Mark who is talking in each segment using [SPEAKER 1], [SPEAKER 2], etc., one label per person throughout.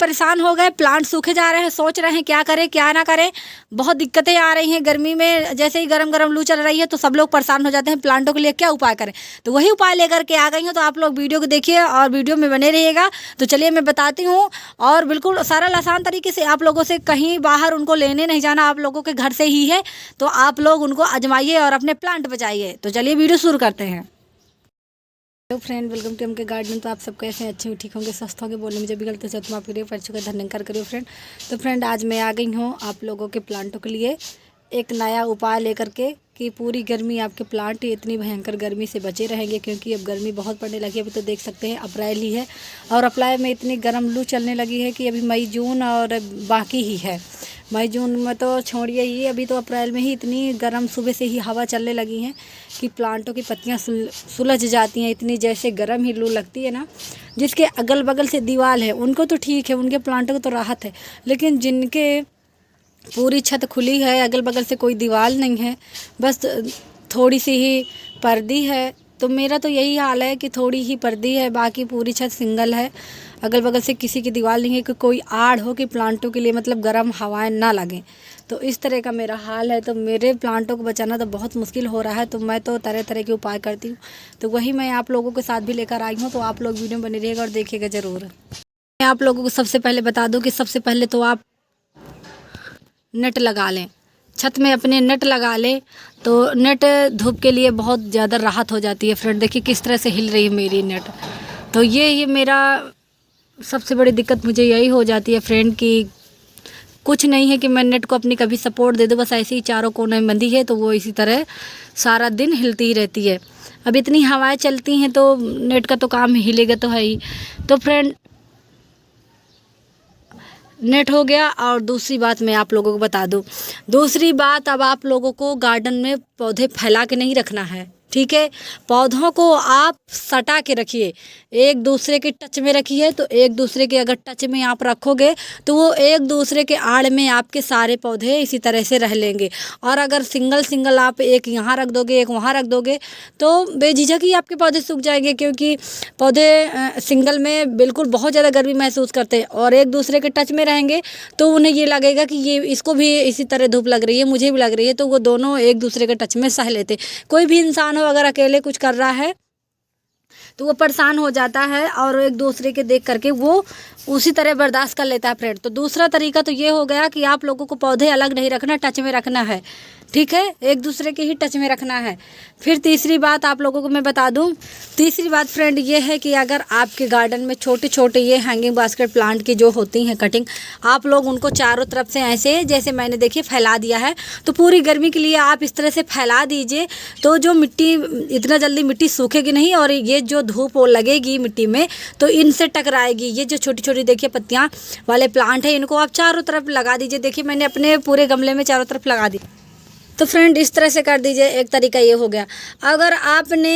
[SPEAKER 1] परेशान हो गए, प्लांट सूखे जा रहे हैं, सोच रहे हैं क्या करें क्या ना करें। बहुत दिक्कतें आ रही हैं गर्मी में, जैसे ही गरम गरम लू चल रही है तो सब लोग परेशान हो जाते हैं। प्लांटों के लिए क्या उपाय करें, तो वही उपाय लेकर के आ गई हूँ। तो आप लोग वीडियो को देखिए और वीडियो में बने रहिएगा। तो चलिए मैं बताती हूँ, और बिल्कुल सरल आसान तरीके से, आप लोगों से कहीं बाहर उनको लेने नहीं जाना, आप लोगों के घर से ही है। तो आप लोग उनको आजमाइए और अपने प्लांट बचाइए। तो चलिए वीडियो शुरू करते हैं। Hello friend, welcome to MK garden. तो आप सब कैसे हैं? अच्छे हो, ठीक होंगे, स्वस्थ होंगे। बोलने में जब भी गलती से तुम आपके लिए परिचय का धन्यवाद करिए फ्रेंड। तो फ्रेंड, आज मैं आ गई हूँ आप लोगों के प्लांटों के लिए एक नया उपाय लेकर के, कि पूरी गर्मी आपके प्लांट इतनी भयंकर गर्मी से बचे रहेंगे। क्योंकि अब गर्मी बहुत पड़ने लगी है। अभी तो देख सकते हैं अप्रैल ही है और अप्रैल में इतनी गर्म लू चलने लगी है कि अभी मई जून और बाकी ही है। मई जून में तो छोड़िए ही, अभी तो अप्रैल में ही इतनी गर्म सुबह से ही हवा चलने लगी हैं कि प्लांटों की पत्तियां सुलझ जाती हैं। इतनी जैसे गर्म ही लू लगती है ना। जिसके अगल बगल से दीवार है उनको तो ठीक है, उनके प्लांटों को तो राहत है। लेकिन जिनके पूरी छत खुली है, अगल बगल से कोई दीवार नहीं है, बस थोड़ी सी ही पर्दी है। तो मेरा तो यही हाल है कि थोड़ी ही पर्दी है, बाकी पूरी छत सिंगल है। अगल बगल से किसी की दीवार नहीं है कि कोई आड़ हो कि प्लांटों के लिए मतलब गर्म हवाएं ना लगें। तो इस तरह का मेरा हाल है। तो मेरे प्लांटों को बचाना तो बहुत मुश्किल हो रहा है। तो मैं तो तरह तरह के उपाय करती हूँ। तो वही मैं आप लोगों के साथ भी लेकर आई हूँ। तो आप लोग वीडियो में बने रहिएगा और देखिएगा ज़रूर। मैं आप लोगों को सबसे पहले बता दूँ कि सबसे पहले तो आप नेट लगा लें, छत में अपने नेट लगा लें। तो नेट धूप के लिए बहुत ज़्यादा राहत हो जाती है। फ्रेंड देखिए किस तरह से हिल रही है मेरी नेट। तो ये मेरा सबसे बड़ी दिक्कत मुझे यही हो जाती है फ्रेंड, कि कुछ नहीं है कि मैं नेट को अपनी कभी सपोर्ट दे दूँ, बस ऐसे ही चारों कोने में बंधी है तो वो इसी तरह सारा दिन हिलती ही रहती है। अब इतनी हवाएं चलती हैं तो नेट का तो काम हिलेगा तो है ही। तो फ्रेंड नेट हो गया। और दूसरी बात मैं आप लोगों को बता दूं, दूसरी बात, अब आप लोगों को गार्डन में पौधे फैला के नहीं रखना है, ठीक है। पौधों को आप सटा के रखिए, एक दूसरे के टच में रखिए। तो एक दूसरे के अगर टच में आप रखोगे तो वो एक दूसरे के आड़ में आपके सारे पौधे इसी तरह से रह लेंगे। और अगर सिंगल सिंगल आप एक यहाँ रख दोगे एक वहाँ रख दोगे तो बेझिझक ही आपके पौधे सूख जाएंगे। क्योंकि पौधे सिंगल में बिल्कुल बहुत ज़्यादा गर्मी महसूस करते हैं और एक दूसरे के टच में रहेंगे तो उन्हें ये लगेगा कि ये इसको भी इसी तरह धूप लग रही है, मुझे भी लग रही है। तो वो दोनों एक दूसरे के टच में सह लेते। कोई भी इंसान हो अगर अकेले कुछ कर रहा है तो वो परेशान हो जाता है और एक दूसरे के देख करके वो उसी तरह बर्दाश्त कर लेता है फ्रेंड। तो दूसरा तरीका तो ये हो गया कि आप लोगों को पौधे अलग नहीं रखना, टच में रखना है, ठीक है, एक दूसरे के ही टच में रखना है। फिर तीसरी बात आप लोगों को मैं बता दूं, तीसरी बात फ्रेंड ये है कि अगर आपके गार्डन में छोटे छोटे ये हैंगिंग बास्केट प्लांट की जो होती हैं कटिंग, आप लोग उनको चारों तरफ से ऐसे जैसे मैंने देखिए फैला दिया है। तो पूरी गर्मी के लिए आप इस तरह से फैला दीजिए। तो जो मिट्टी इतना जल्दी मिट्टी सूखेगी नहीं और ये जो धूप लगेगी मिट्टी में तो इनसे टकराएगी। ये जो छोटी छोटी देखिए पत्तियां वाले प्लांट है इनको आप चारों तरफ लगा दीजिए। देखिए मैंने अपने पूरे गमले में चारों तरफ लगा दी। तो फ्रेंड इस तरह से कर दीजिए। एक तरीका ये हो गया। अगर आपने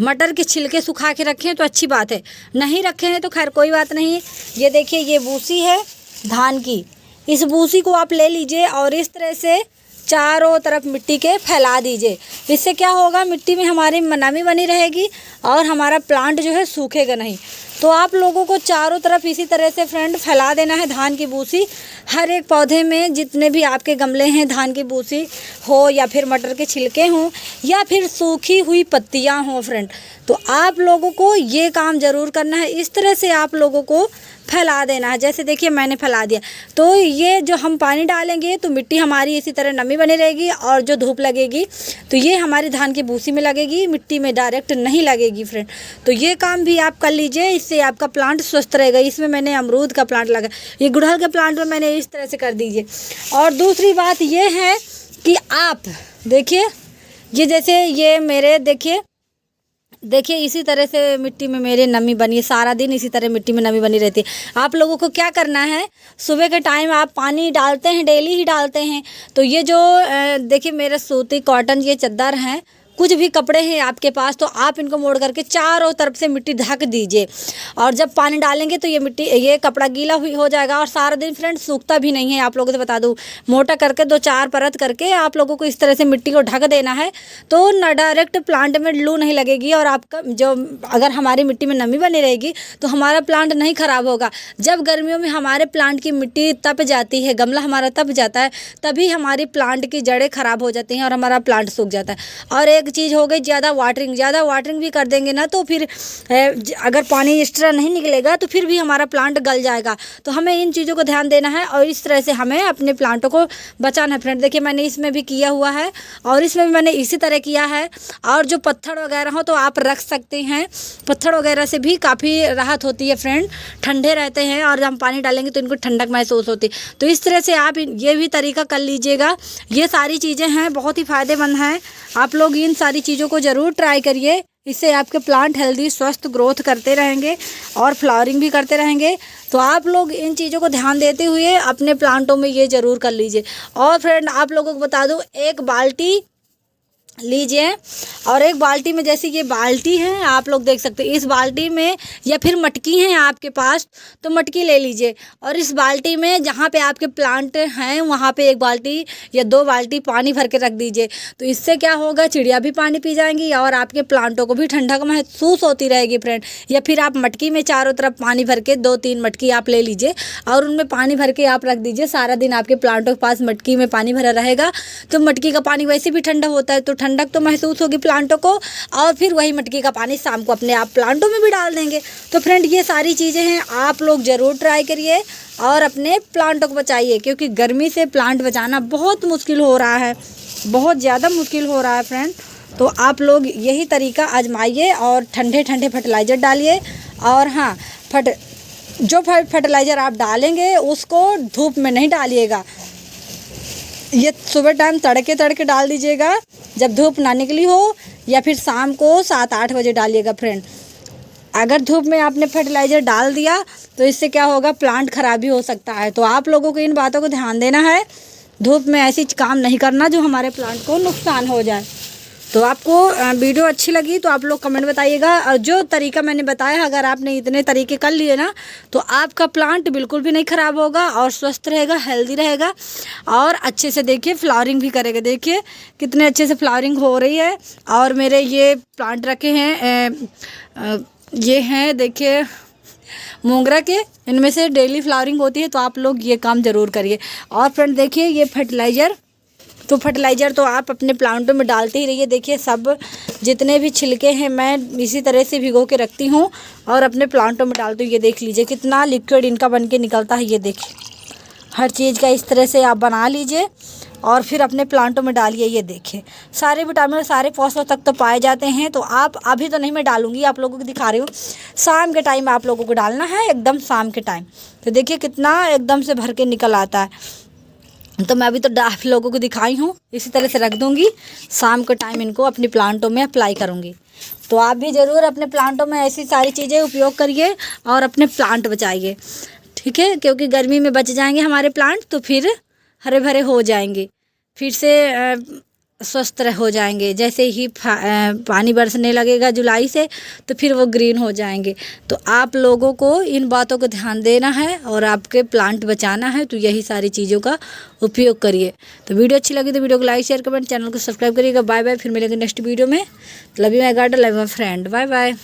[SPEAKER 1] मटर के छिलके सुखा के रखे हैं तो अच्छी बात है, नहीं रखे हैं तो खैर कोई बात नहीं। ये देखिए ये भूसी है धान की, इस भूसी को आप ले लीजिए और इस तरह से चारों तरफ मिट्टी के फैला दीजिए। इससे क्या होगा, मिट्टी में हमारी नमी बनी रहेगी और हमारा प्लांट जो है सूखेगा नहीं। तो आप लोगों को चारों तरफ इसी तरह से फ्रेंड फैला देना है धान की भूसी। हर एक पौधे में जितने भी आपके गमले हैं धान की भूसी हो या फिर मटर के छिलके हों या फिर सूखी हुई पत्तियां हों फ्रेंड, तो आप लोगों को ये काम ज़रूर करना है। इस तरह से आप लोगों को फैला देना है। जैसे देखिए मैंने फैला दिया। तो ये जो हम पानी डालेंगे तो मिट्टी हमारी इसी तरह नमी बनी रहेगी और जो धूप लगेगी तो ये हमारी धान की भूसी में लगेगी, मिट्टी में डायरेक्ट नहीं लगेगी फ्रेंड। तो ये काम भी आप कर लीजिए, इससे आपका प्लांट स्वस्थ रहेगा। इसमें मैंने अमरूद का प्लांट लगा, ये गुड़हल के प्लांट में मैंने इस तरह से कर दीजिए। और दूसरी बात ये है कि आप देखिए ये जैसे ये मेरे देखिए इसी तरह से मिट्टी में मेरे नमी बनी है, सारा दिन इसी तरह मिट्टी में नमी बनी रहती है। आप लोगों को क्या करना है, सुबह के टाइम आप पानी डालते हैं, डेली ही डालते हैं। तो ये जो देखिए मेरे सूती कॉटन ये चादर हैं कुछ भी कपड़े हैं आपके पास तो आप इनको मोड़ करके चारों तरफ से मिट्टी ढक दीजिए। और जब पानी डालेंगे तो ये कपड़ा गीला हो जाएगा और सारा दिन फ्रेंड सूखता भी नहीं है। आप लोगों से बता दूँ, मोटा करके 2-4 परत करके आप लोगों को इस तरह से मिट्टी को ढक देना है, तो न डायरेक्ट प्लांट में लू नहीं लगेगी और आपका जो अगर हमारी मिट्टी में नमी बनी रहेगी तो हमारा प्लांट नहीं ख़राब होगा। जब गर्मियों में हमारे प्लांट की मिट्टी तप जाती है, गमला हमारा तप जाता है, तभी हमारी प्लांट की जड़ें ख़राब हो जाती हैं और हमारा प्लांट सूख जाता है। और एक चीज़ हो गई ज़्यादा वाटरिंग भी कर देंगे ना तो फिर अगर पानी एक्स्ट्रा नहीं निकलेगा तो फिर भी हमारा प्लांट गल जाएगा। तो हमें इन चीज़ों को ध्यान देना है और इस तरह से हमें अपने प्लांटों को बचाना है। फ्रेंड देखिए मैंने इसमें भी किया हुआ है और इसमें भी मैंने इसी तरह किया है। और जो पत्थर वगैरह हो तो आप रख सकते हैं, पत्थर वगैरह से भी काफ़ी राहत होती है फ्रेंड, ठंडे रहते हैं और हम पानी डालेंगे तो इनको ठंडक महसूस होती है। तो इस तरह से आप ये भी तरीका कर लीजिएगा। ये सारी चीज़ें हैं, बहुत ही फ़ायदेमंद हैं। आप लोग इन सारी चीज़ों को ज़रूर ट्राई करिए, इससे आपके प्लांट हेल्दी स्वस्थ ग्रोथ करते रहेंगे और फ्लावरिंग भी करते रहेंगे। तो आप लोग इन चीज़ों को ध्यान देते हुए अपने प्लांटों में ये ज़रूर कर लीजिए। और फ्रेंड आप लोगों को बता दूँ, एक बाल्टी लीजिए और एक बाल्टी में, जैसे ये बाल्टी है आप लोग देख सकते हैं, इस बाल्टी में या फिर मटकी है आपके पास तो मटकी ले लीजिए और इस बाल्टी में जहाँ पे आपके प्लांट हैं वहाँ पे 1 बाल्टी या 2 बाल्टी पानी भर के रख दीजिए। तो इससे क्या होगा, चिड़िया भी पानी पी जाएंगी और आपके प्लांटों को भी ठंडक महसूस होती रहेगी फ्रेंड। या फिर आप मटकी में चारों तरफ पानी भर के 2-3 मटकी आप ले लीजिए और उनमें पानी भर के आप रख दीजिए। सारा दिन आपके प्लांटों के पास मटकी में पानी भरा रहेगा तो मटकी का पानी वैसे भी ठंडा होता है, तो ठंडक तो महसूस होगी प्लांटों को और फिर वही मटकी का पानी शाम को अपने आप प्लांटों में भी डाल देंगे। तो फ्रेंड ये सारी चीज़ें हैं, आप लोग ज़रूर ट्राई करिए और अपने प्लांटों को बचाइए, क्योंकि गर्मी से प्लांट बचाना बहुत मुश्किल हो रहा है, बहुत ज़्यादा मुश्किल हो रहा है फ्रेंड। तो आप लोग यही तरीका आजमाइए और ठंडे ठंडे फर्टिलाइज़र डालिए। और हाँ, जो फर्टिलाइज़र आप डालेंगे उसको धूप में नहीं डालिएगा, ये सुबह टाइम तड़के डाल दीजिएगा जब धूप ना निकली हो, या फिर शाम को 7-8 बजे डालिएगा फ्रेंड। अगर धूप में आपने फर्टिलाइज़र डाल दिया तो इससे क्या होगा, प्लांट ख़राब भी हो सकता है। तो आप लोगों को इन बातों को ध्यान देना है, धूप में ऐसी काम नहीं करना जो हमारे प्लांट को नुकसान हो जाए। तो आपको वीडियो अच्छी लगी तो आप लोग कमेंट बताइएगा। और जो तरीका मैंने बताया, अगर आपने इतने तरीके कर लिए ना तो आपका प्लांट बिल्कुल भी नहीं ख़राब होगा और स्वस्थ रहेगा, हेल्दी रहेगा और अच्छे से देखिए फ्लावरिंग भी करेगा। देखिए कितने अच्छे से फ्लावरिंग हो रही है। और मेरे ये प्लांट रखे हैं, ये हैं देखिए मोगरा के, इनमें से डेली फ्लावरिंग होती है। तो आप लोग ये काम ज़रूर करिए। और फ्रेंड देखिए ये फर्टिलाइज़र तो आप अपने प्लांटों में डालते ही रहिए। देखिए सब जितने भी छिलके हैं मैं इसी तरह से भिगो के रखती हूँ और अपने प्लांटों में डालती हूँ। ये देख लीजिए कितना लिक्विड इनका बन के निकलता है। ये देखिए हर चीज़ का इस तरह से आप बना लीजिए और फिर अपने प्लांटों में डालिए। ये देखिए सारे विटामिन, सारे पोषक तत्व तो पाए जाते हैं। तो आप अभी तो नहीं मैं डालूँगी, आप लोगों को दिखा रही हूँ, शाम के टाइम आप लोगों को डालना है, एकदम शाम के टाइम। तो देखिए कितना एकदम से भर के निकल आता है। तो मैं अभी तो आप लोगों को दिखाई हूँ, इसी तरह से रख दूँगी, शाम के टाइम इनको अपने प्लांटों में अप्लाई करूँगी। तो आप भी ज़रूर अपने प्लांटों में ऐसी सारी चीज़ें उपयोग करिए और अपने प्लांट बचाइए, ठीक है। क्योंकि गर्मी में बच जाएंगे हमारे प्लांट तो फिर हरे भरे हो जाएंगे, फिर से स्वस्थ हो जाएंगे। जैसे ही पानी बरसने लगेगा जुलाई से तो फिर वो ग्रीन हो जाएंगे। तो आप लोगों को इन बातों को ध्यान देना है और आपके प्लांट बचाना है। तो यही सारी चीज़ों का उपयोग करिए। तो वीडियो अच्छी लगी तो वीडियो को लाइक शेयर कमेंट, चैनल को सब्सक्राइब करिएगा। बाय बाय, फिर मिलेंगे नेक्स्ट वीडियो में। Love you my garden, love you my friend, bye bye.